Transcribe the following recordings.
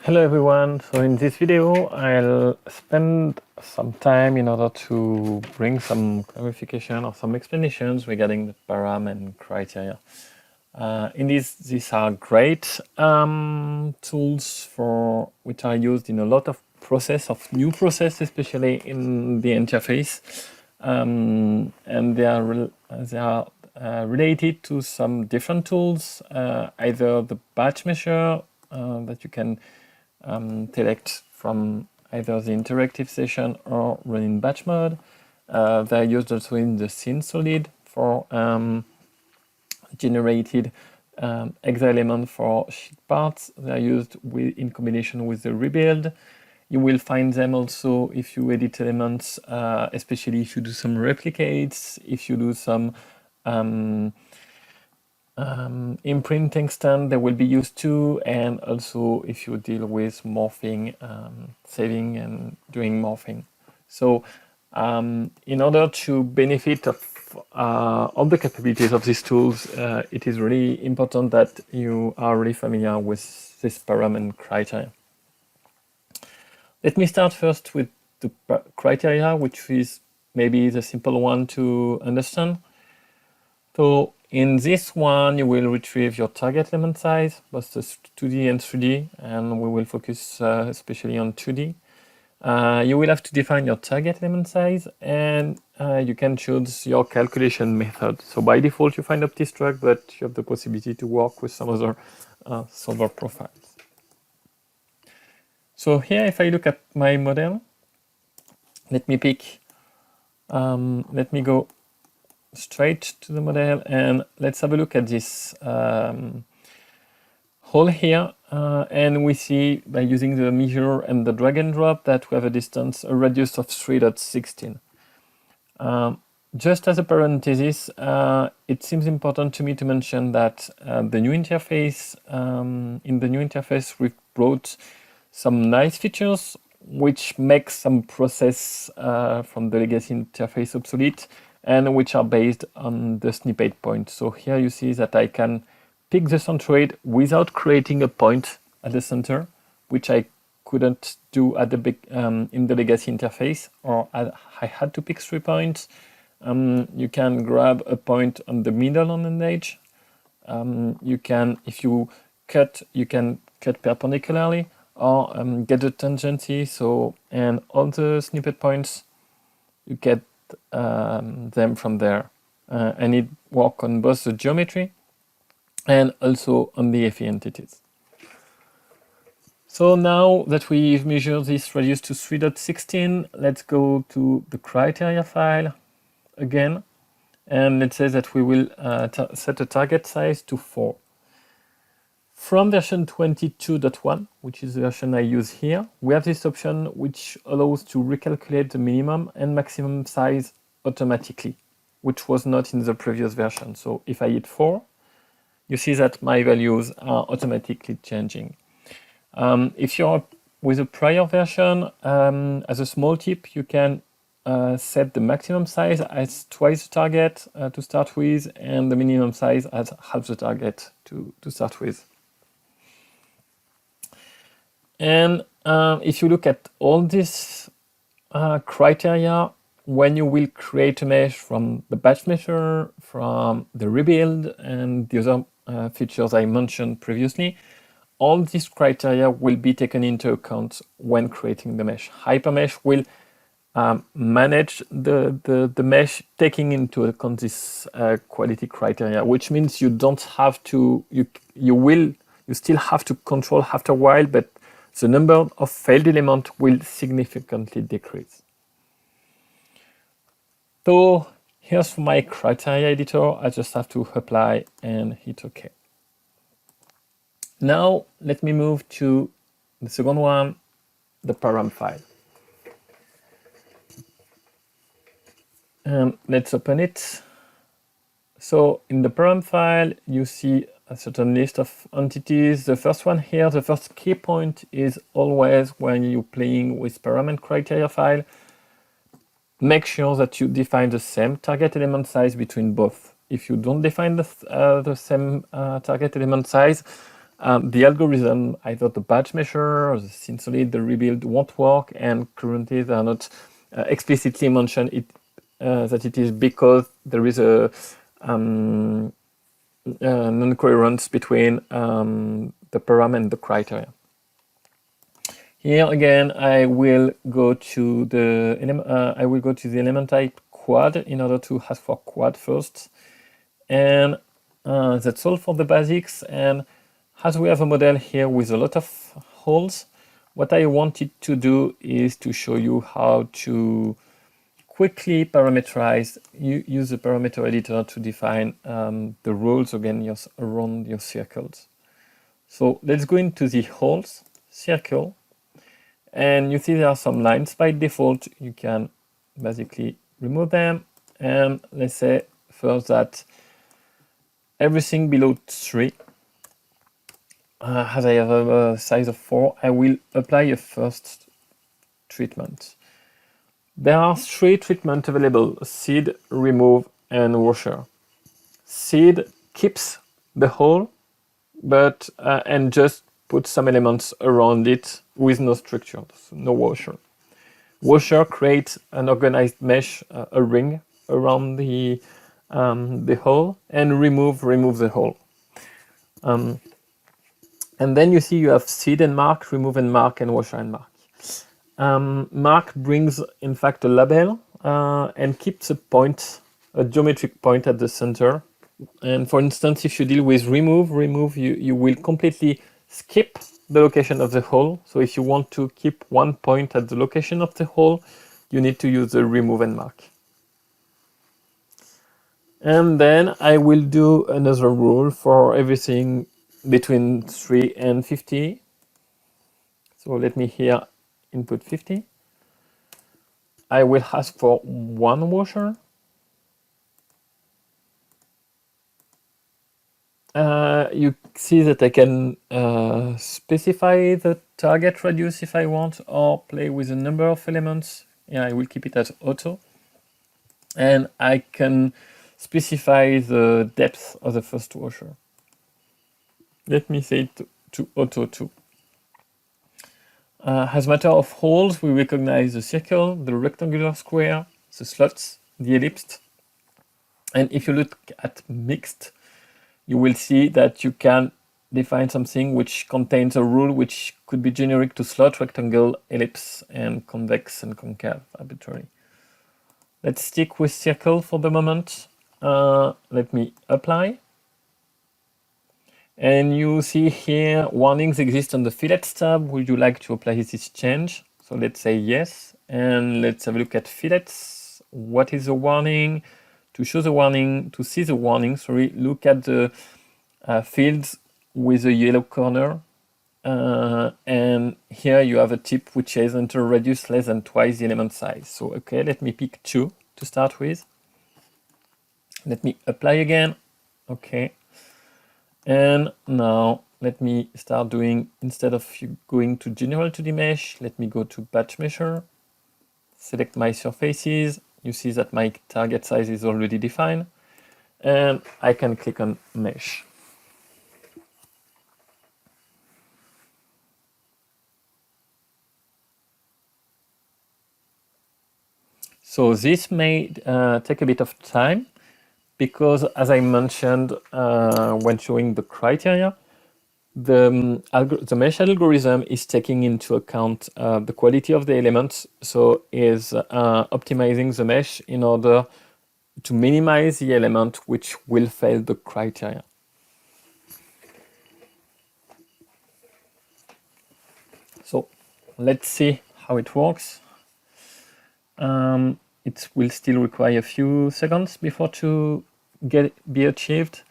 Hello everyone, so in this video I'll spend some time in order to bring some clarification or some explanations regarding the param and criteria. These are great tools which are used in a lot of new process, especially in the interface, and they are related to some different tools, either the batch measure that you can select from either the interactive session or running batch mode. They're used also in the scene solid for generated exa element for sheet parts. They're used in combination with the rebuild. You will find them also if you edit elements, especially if you do some replicates, if you do some imprinting stand, they will be used too, and also if you deal with morphing, saving and doing morphing. So in order to benefit of all the capabilities of these tools, it is really important that you are really familiar with this param and criteria. Let me start first with the criteria, which is maybe the simple one to understand. So in this one, you will retrieve your target element size, both the 2D and 3D, and we will focus especially on 2D. You will have to define your target element size, and you can choose your calculation method. So by default, you find OptiStruct, but you have the possibility to work with some other solver profiles. So here, if I look at my model, let me go straight to the model, and let's have a look at this hole here, and we see by using the measure and the drag and drop that we have a radius of 3.16. Just as a parenthesis, it seems important to me to mention that the new interface, in the new interface, we've brought some nice features which make some process from the legacy interface obsolete, and which are based on the snippet point. So here you see that I can pick the centroid without creating a point at the center, which I couldn't do at the in the legacy interface, or I had to pick 3 points. You can grab a point on the middle on an edge. You can, if you cut, you can cut perpendicularly or get the tangency. So, and all the snippet points, you get them from there, and it works on both the geometry and also on the FE entities. So now that we've measured this radius to 3.16, let's go to the criteria file again, and let's say that we will set a target size to 4. From version 22.1, which is the version I use here, we have this option which allows to recalculate the minimum and maximum size automatically, which was not in the previous version. So if I hit 4, you see that my values are automatically changing. If you're with a prior version, as a small tip, you can set the maximum size as twice the target to start with, and the minimum size as half the target to start with. And if you look at all these criteria, when you will create a mesh from the batch measure, from the rebuild, and the other features I mentioned previously, all these criteria will be taken into account when creating the mesh. Hypermesh will manage the mesh taking into account this quality criteria, which means you don't have to, you still have to control after a while, but the number of failed elements will significantly decrease. So here's my criteria editor. I just have to apply and hit OK. Now let me move to the second one, the param file. Let's open it. So in the param file, you see a certain list of entities. The first one here, the first key point is always when you're playing with param and criteria file, make sure that you define the same target element size between both. If you don't define the same target element size, the algorithm, either the batch measure or the thin solid, the rebuild won't work, and currently they are not explicitly mentioned that it is because there is a non-coherence between the param and the criteria. Here again, I will go to the element type quad in order to ask for quad first, and that's all for the basics. And as we have a model here with a lot of holes, what I wanted to do is to show you how to quickly parameterize, use the parameter editor to define the rules again around your circles. So let's go into the holes circle, and you see there are some lines by default. You can basically remove them, and let's say first that everything below 3, as I have a size of 4, I will apply a first treatment. There are 3 treatments available: seed, remove, and washer. Seed keeps the hole, but and just put some elements around it with no structure, so no washer. Washer creates an organized mesh, a ring around the hole, and remove the hole. And then you see you have seed and mark, remove and mark, and washer and mark. Mark brings, in fact, a label and keeps a point, a geometric point at the center. And for instance, if you deal with remove, you will completely skip the location of the hole. So if you want to keep one point at the location of the hole, you need to use the remove and mark. And then I will do another rule for everything between 3 and 50. So let me here input 50. I will ask for 1 washer. You see that I can specify the target radius if I want, or play with a number of elements. Yeah, I will keep it as auto. And I can specify the depth of the first washer. Let me say it to auto too. As a matter of holes, we recognize the circle, the rectangular square, the slots, the ellipse. And if you look at mixed, you will see that you can define something which contains a rule which could be generic to slot, rectangle, ellipse, and convex and concave arbitrary. Let's stick with circle for the moment. Let me apply. And you see here warnings exist on the fillets tab. Would you like to apply this change? So let's say yes. And let's have a look at fillets. What is the warning? To show the warning, to see the warning, sorry, look at the fields with a yellow corner. And here you have a tip which is enter radius less than twice the element size. So okay, let me pick 2 to start with. Let me apply again. Okay. And now let me start doing, instead of going to general 2D mesh, let me go to batch measure, select my surfaces. You see that my target size is already defined, and I can click on mesh. So this may take a bit of time, because as I mentioned when showing the criteria, the mesh algorithm is taking into account the quality of the elements, so is optimizing the mesh in order to minimize the element which will fail the criteria. So let's see how it works. It will still require a few seconds before to be achieved,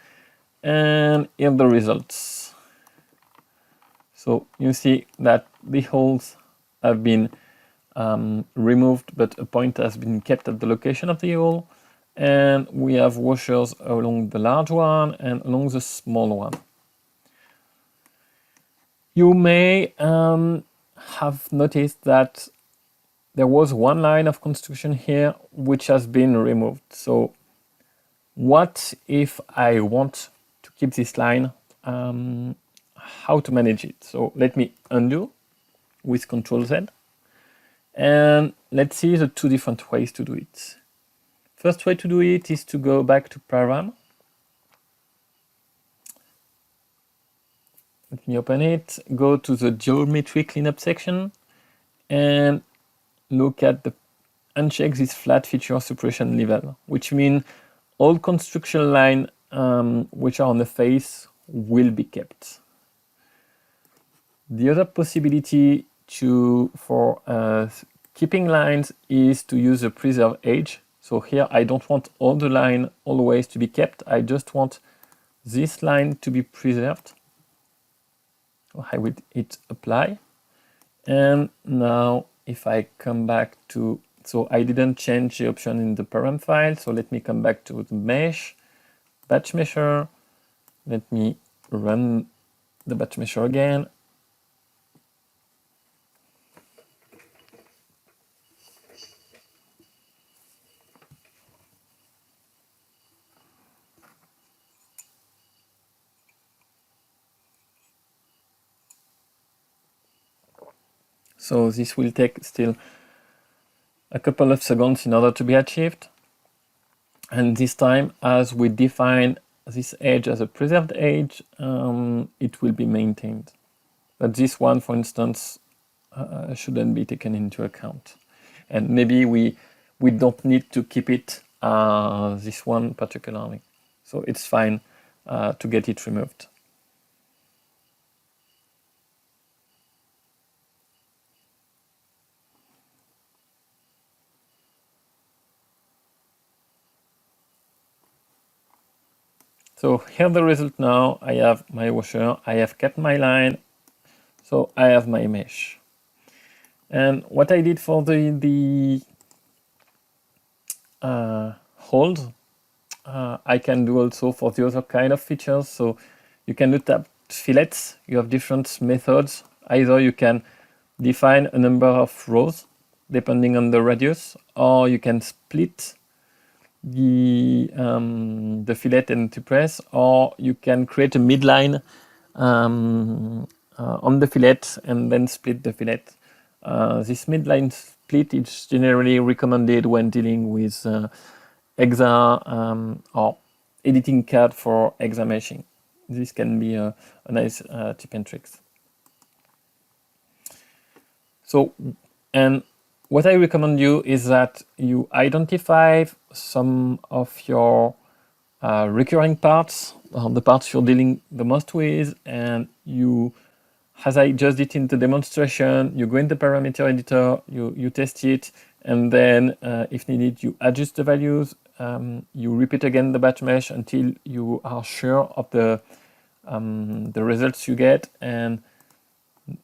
and here the results. So you see that the holes have been removed, but a point has been kept at the location of the hole, and we have washers along the large one and along the small one. You may have noticed that there was one line of construction here which has been removed. So what if I want to keep this line? how to manage it. So let me undo with Ctrl Z. And let's see the two different ways to do it. First way to do it is to go back to param. Let me open it, go to the geometry cleanup section and look at the uncheck this flat feature suppression level, which means all construction lines which are on the face will be kept. The other possibility for keeping lines is to use the preserve edge. So here I don't want all the line always to be kept. I just want this line to be preserved. So I will hit apply. And now if I come back to, so I didn't change the option in the param file. So let me come back to the mesh, batch mesher. Let me run the batch mesher again. So this will take still a couple of seconds in order to be achieved. And this time, as we define this edge as a preserved edge, it will be maintained. But this one, for instance, shouldn't be taken into account. And maybe we don't need to keep it, this one particularly. So it's fine to get it removed. So here the result now, I have my washer, I have kept my line, so I have my mesh. And what I did for the hold, I can do also for the other kind of features. So you can look at fillets, you have different methods. Either you can define a number of rows depending on the radius, or you can split the fillet and to press, or you can create a midline on the fillet and then split the fillet. This midline split is generally recommended when dealing with Exa or editing CAD for Exa meshing. This can be a nice tip and tricks. So, and what I recommend you is that you identify some of your recurring parts, the parts you're dealing the most with, and you, as I just did in the demonstration, you go in the parameter editor, you test it, and then if needed, you adjust the values, you repeat again the batch mesh until you are sure of the results you get, and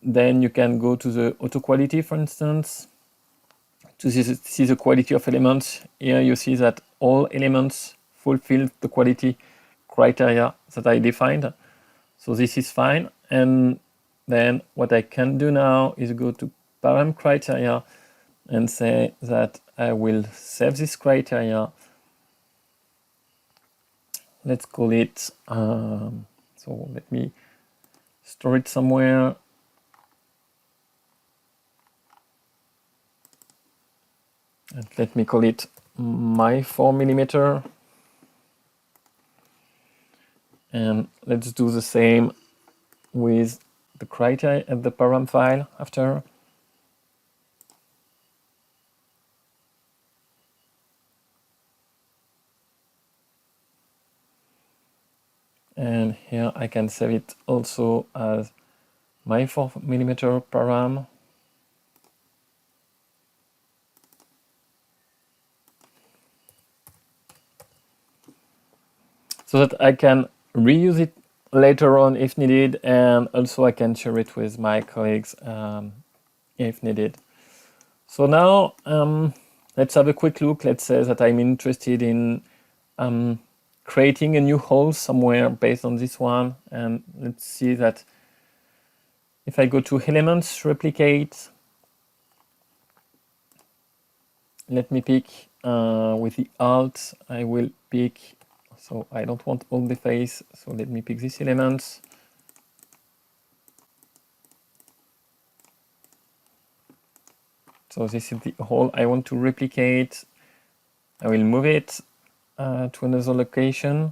then you can go to the auto quality, for instance, to see the quality of elements. Here you see that all elements fulfill the quality criteria that I defined. So this is fine. And then what I can do now is go to param criteria and say that I will save this criteria. Let's call it, so let me store it somewhere. And let me call it my 4mm. And let's do the same with the criteria at the param file after. And here I can save it also as my 4mm param. So that I can reuse it later on if needed, and also I can share it with my colleagues if needed. So now let's have a quick look. Let's say that I'm interested in creating a new hole somewhere based on this one, and let's see that if I go to elements, replicate, let me pick with the alt, I will pick, so I don't want all the face, so let me pick these elements. So this is the hole I want to replicate. I will move it to another location.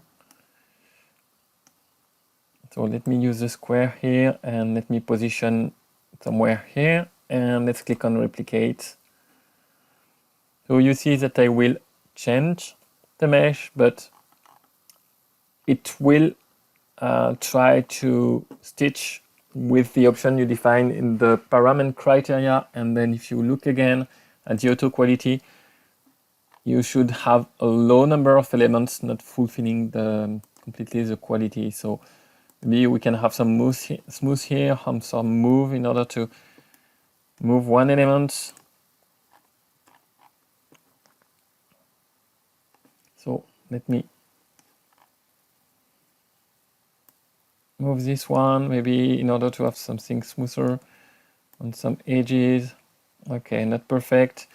So let me use the square here and let me position somewhere here, and let's click on replicate. So you see that I will change the mesh, but it will try to stitch with the option you define in the param and criteria. And then if you look again at the auto quality, you should have a low number of elements not fulfilling completely the quality. So maybe we can have some smooth here, some move in order to move one element. So let me move this one, maybe in order to have something smoother on some edges. Okay, not perfect.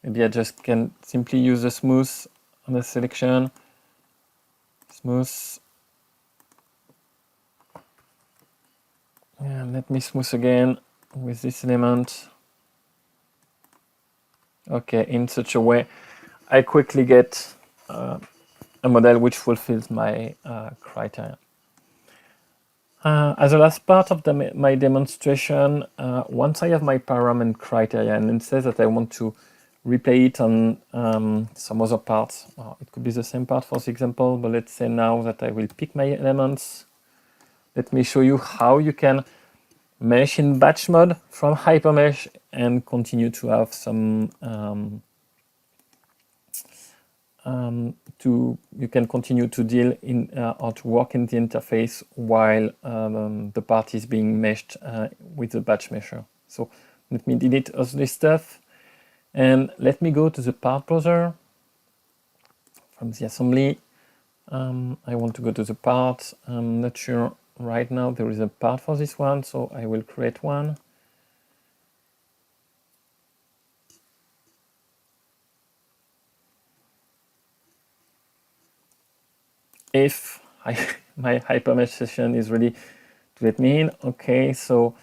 Maybe I just can simply use the smooth on the selection. Smooth. And let me smooth again with this element. Okay, in such a way, I quickly get a model which fulfills my criteria. As a last part of my demonstration, once I have my param and criteria, and it says that I want to replay it on some other parts. It could be the same part for the example, but let's say now that I will pick my elements. Let me show you how you can mesh in batch mode from hypermesh and continue to have some you can continue to deal in or to work in the interface while the part is being meshed with the batch mesher. So let me delete all this stuff and let me go to the part browser from the assembly. I want to go to the part. I'm not sure right now there is a part for this one, so I will create one. If my hypermesh session is ready to let me in. Okay, so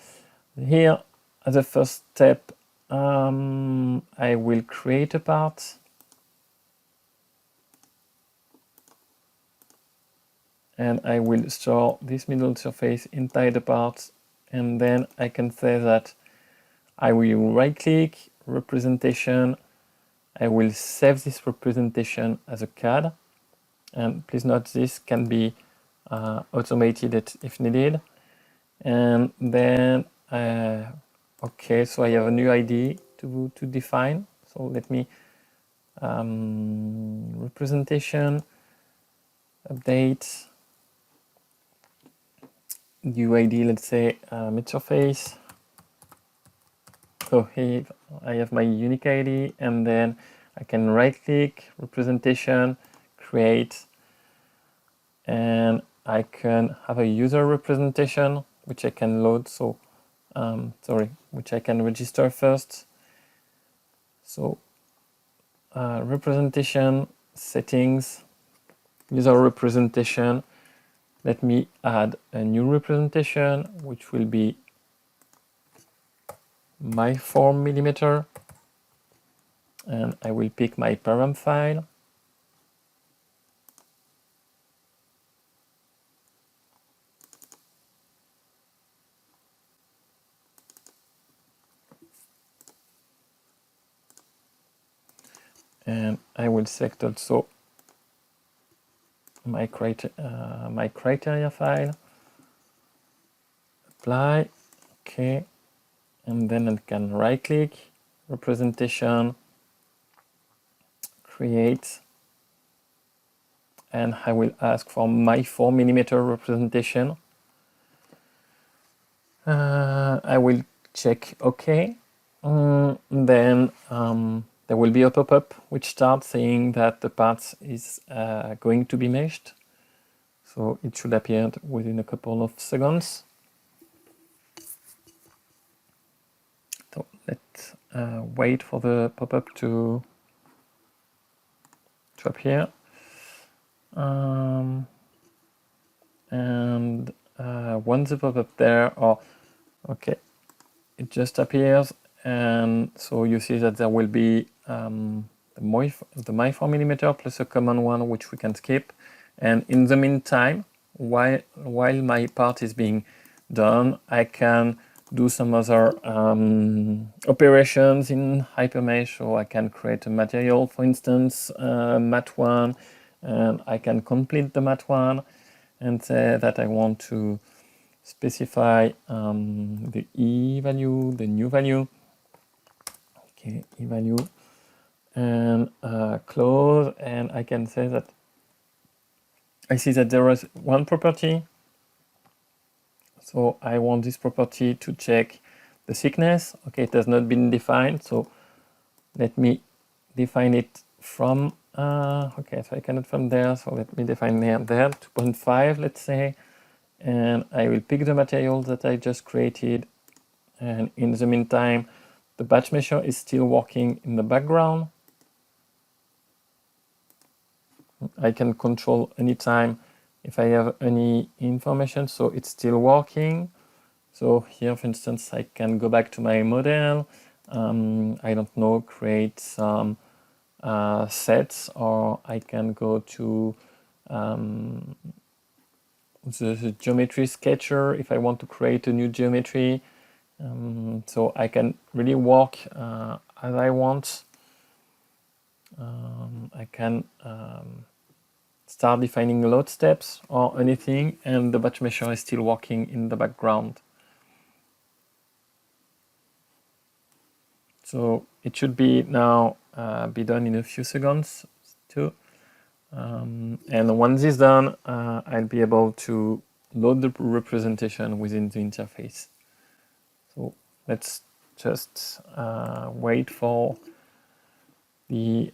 here as a first step, I will create a part. And I will store this middle surface inside the part, and then I can say that I will right click representation. I will save this representation as a CAD, and please note this can be automated if needed. And then okay, so I have a new ID to define. So let me representation update UID, let's say mid surface. So here I have my unique ID, and then I can right click representation, create, and I can have a user representation which I can load. So which I can register first. So representation settings, user representation. Let me add a new representation, which will be my 4mm, and I will pick my param file. And I will select also my criteria file, apply, okay, and then I can right click, representation, create, and I will ask for my 4mm representation. I will check OK. Then there will be a pop-up which starts saying that the part is going to be meshed. So it should appear within a couple of seconds. So let's wait for the pop-up to appear. And once the pop-up there, okay, it just appears, and so you see that there will be the my 4mm plus a common one which we can skip. And in the meantime, while my part is being done, I can do some other operations in Hypermesh. So I can create a material, for instance, mat 1, and I can complete the mat 1 and say that I want to specify the E value, the new value, okay, E value, and close, and I can say that I see that there is one property, so I want this property to check the thickness. Okay, it has not been defined, so let me define it from, okay, so I cannot from there, so let me define there 2.5, let's say, and I will pick the material that I just created, and in the meantime, the batch mesher is still working in the background. I can control anytime if I have any information, so it's still working. So here, for instance, I can go back to my model, I don't know, create some sets, or I can go to the geometry sketcher if I want to create a new geometry. So I can really work as I want. I can start defining load steps or anything, and the batch mesher is still working in the background. So it should be now be done in a few seconds too. And once it's done, I'll be able to load the representation within the interface. So let's just wait for the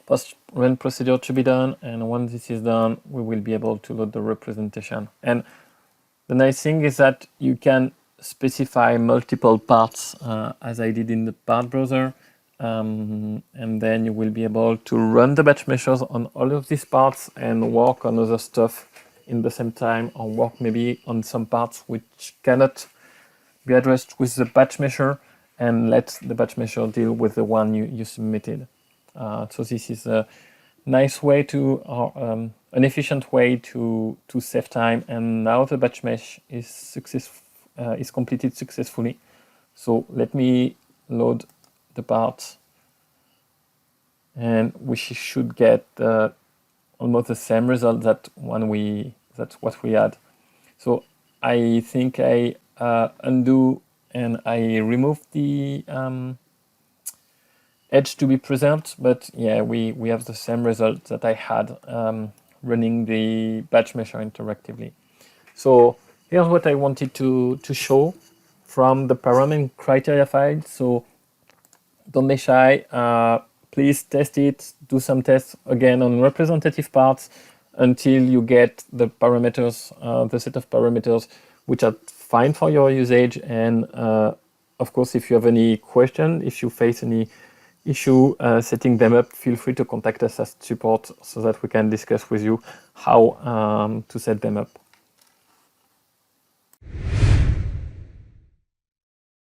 post-run procedure to be done, and once this is done, we will be able to load the representation. And the nice thing is that you can specify multiple parts as I did in the part browser, and then you will be able to run the batch meshers on all of these parts and work on other stuff in the same time, or work maybe on some parts which cannot be addressed with the batch mesher, and let the batch mesher deal with the one you submitted. So this is a nice way to, an efficient way to save time. And now the batch mesh is completed successfully. So let me load the parts, and we should get almost the same result that's what we had. So I think I undo and I remove the edge to be present, but yeah, we have the same result that I had running the batch mesher interactively. So here's what I wanted to show from the param and criteria file. So don't be shy, please test it, do some tests again on representative parts until you get the parameters, the set of parameters which are fine for your usage. And of course, if you have any question, if you face any issue setting them up, feel free to contact us as support so that we can discuss with you how to set them up.